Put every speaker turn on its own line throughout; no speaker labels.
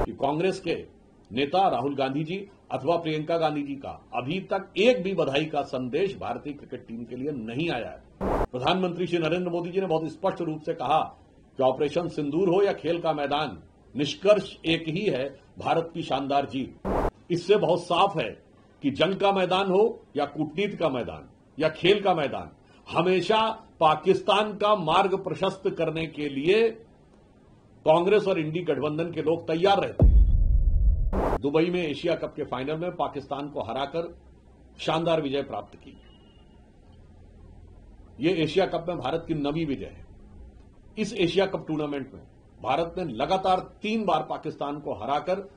कि कांग्रेस के नेता राहुल गांधी जी अथवा प्रियंका गांधी जी का अभी तक एक भी बधाई का संदेश भारतीय क्रिकेट टीम के लिए नहीं आया है। प्रधानमंत्री श्री नरेंद्र मोदी जी ने बहुत स्पष्ट रूप से कहा कि ऑपरेशन सिंदूर हो या खेल का मैदान, निष्कर्ष एक ही है, भारत की शानदार जीत। इससे बहुत साफ है कि जंग का मैदान हो या कूटनीति का मैदान या खेल का मैदान, हमेशा पाकिस्तान का मार्ग प्रशस्त करने के लिए कांग्रेस और इंडी गठबंधन के लोग तैयार रहते हैं। दुबई में एशिया कप के फाइनल में पाकिस्तान को हराकर शानदार विजय प्राप्त की। यह एशिया कप में भारत की 9वीं विजय है। इस एशिया कप टूर्नामेंट में भारत ने लगातार 3 बार पाकिस्तान को हराकर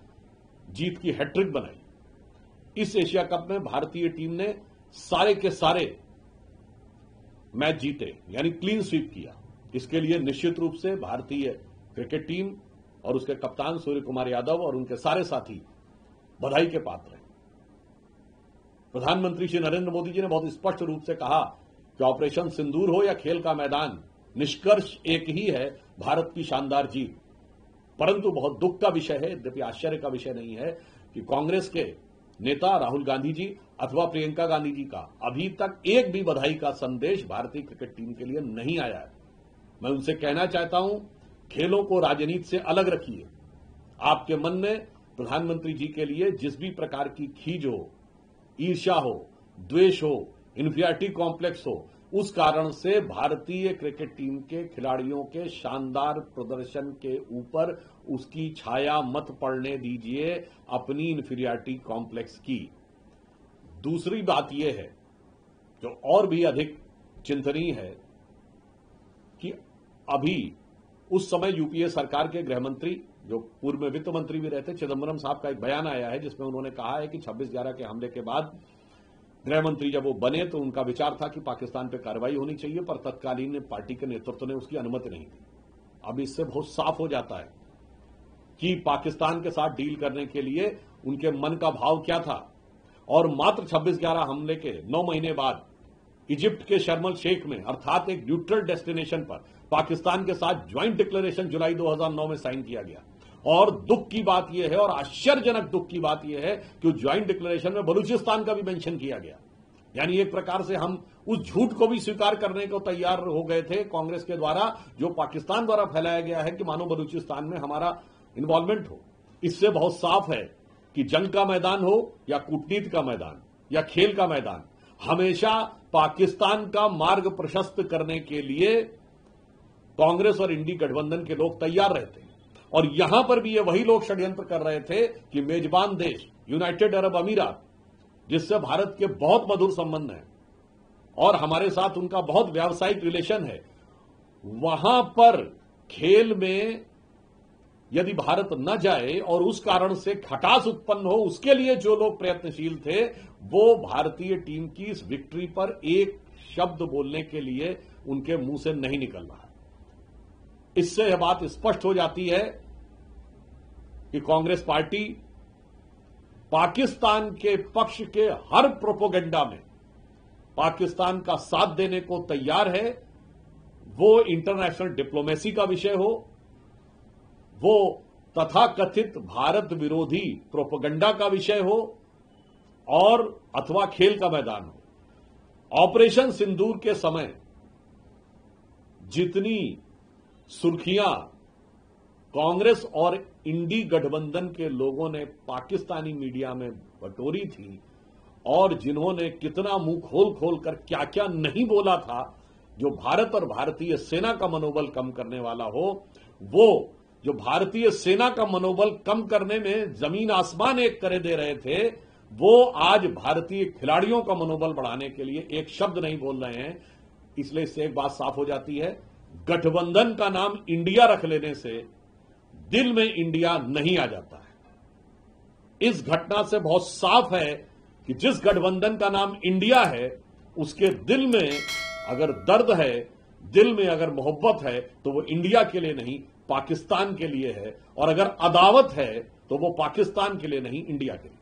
जीत की हैट्रिक बनाई। इस एशिया कप में भारतीय टीम ने सारे के सारे मैच जीते, यानी क्लीन स्वीप किया। इसके लिए निश्चित रूप से भारतीय क्रिकेट टीम और उसके कप्तान सूर्य कुमार यादव और उनके सारे साथी बधाई के पात्र हैं। प्रधानमंत्री श्री नरेंद्र मोदी जी ने बहुत स्पष्ट रूप से कहा कि ऑपरेशन सिंदूर हो या खेल का मैदान, निष्कर्ष एक ही है, भारत की शानदार जीत। परंतु बहुत दुख का विषय है, यद्यपि आश्चर्य का विषय नहीं है, कि कांग्रेस के नेता राहुल गांधी जी अथवा प्रियंका गांधी जी का अभी तक एक भी बधाई का संदेश भारतीय क्रिकेट टीम के लिए नहीं आया है। मैं उनसे कहना चाहता हूं, खेलों को राजनीति से अलग रखिए। आपके मन में प्रधानमंत्री जी के लिए जिस भी प्रकार की खीज हो, ईर्ष्या हो, द्वेष हो, इन्फीरियरिटी कॉम्प्लेक्स हो, उस कारण से भारतीय क्रिकेट टीम के खिलाड़ियों के शानदार प्रदर्शन के ऊपर उसकी छाया मत पड़ने दीजिए अपनी इन्फीरियरिटी कॉम्प्लेक्स की। दूसरी बात यह है, जो और भी अधिक चिंतनीय है, कि अभी उस समय यूपीए सरकार के गृह मंत्री, जो पूर्व में वित्त मंत्री भी रहते, चिदंबरम साहब का एक बयान आया है जिसमें उन्होंने कहा है कि 26/11 के हमले के बाद गृह मंत्री जब वो बने तो उनका विचार था कि पाकिस्तान पर कार्रवाई होनी चाहिए, पर तत्कालीन पार्टी के नेतृत्व ने उसकी अनुमति नहीं दी। अब इससे बहुत साफ हो जाता है कि पाकिस्तान के साथ डील करने के लिए उनके मन का भाव क्या था। और मात्र 26/11 हमले के 9 महीने बाद इजिप्ट के शर्म अल शेख में, अर्थात एक न्यूट्रल डेस्टिनेशन पर, पाकिस्तान के साथ ज्वाइंट डिक्लेरेशन जुलाई 2009 में साइन किया गया। और दुख की बात यह है, और आश्चर्यजनक दुख की बात यह है, कि उस ज्वाइंट डिक्लेरेशन में बलूचिस्तान का भी मेंशन किया गया। यानी एक प्रकार से हम उस झूठ को भी स्वीकार करने को तैयार हो गए थे कांग्रेस के द्वारा, जो पाकिस्तान द्वारा फैलाया गया है कि मानो बलूचिस्तान में हमारा इन्वॉल्वमेंट हो। इससे बहुत साफ है कि जंग का मैदान हो या कूटनीति का मैदान या खेल का मैदान, हमेशा पाकिस्तान का मार्ग प्रशस्त करने के लिए कांग्रेस और इंडी गठबंधन के लोग तैयार रहते हैं। और यहां पर भी ये वही लोग षड्यंत्र कर रहे थे कि मेजबान देश यूनाइटेड अरब अमीरात, जिससे भारत के बहुत मधुर संबंध हैं और हमारे साथ उनका बहुत व्यावसायिक रिलेशन है, वहां पर खेल में यदि भारत न जाए और उस कारण से खटास उत्पन्न हो, उसके लिए जो लोग प्रयत्नशील थे, वो भारतीय टीम की इस विक्ट्री पर एक शब्द बोलने के लिए उनके मुंह से नहीं निकल रहा है। इससे यह बात स्पष्ट हो जाती है कि कांग्रेस पार्टी पाकिस्तान के पक्ष के हर प्रोपोगेंडा में पाकिस्तान का साथ देने को तैयार है। वो इंटरनेशनल डिप्लोमेसी का विषय हो, वो तथाकथित भारत विरोधी प्रोपेगेंडा का विषय हो, और अथवा खेल का मैदान हो। ऑपरेशन सिंदूर के समय जितनी सुर्खियां कांग्रेस और इंडी गठबंधन के लोगों ने पाकिस्तानी मीडिया में बटोरी थी, और जिन्होंने कितना मुंह खोल खोल कर क्या क्या नहीं बोला था, जो भारत और भारतीय सेना का मनोबल कम करने वाला हो, वो जो भारतीय सेना का मनोबल कम करने में जमीन आसमान एक करे दे रहे थे, वो आज भारतीय खिलाड़ियों का मनोबल बढ़ाने के लिए एक शब्द नहीं बोल रहे हैं। इसलिए इससे एक बात साफ हो जाती है, गठबंधन का नाम इंडिया रख लेने से दिल में इंडिया नहीं आ जाता है। इस घटना से बहुत साफ है कि जिस गठबंधन का नाम इंडिया है, उसके दिल में अगर दर्द है, दिल में अगर मोहब्बत है, तो वो इंडिया के लिए नहीं, पाकिस्तान के लिए है। और अगर अदावत है, तो वो पाकिस्तान के लिए नहीं, इंडिया के लिए।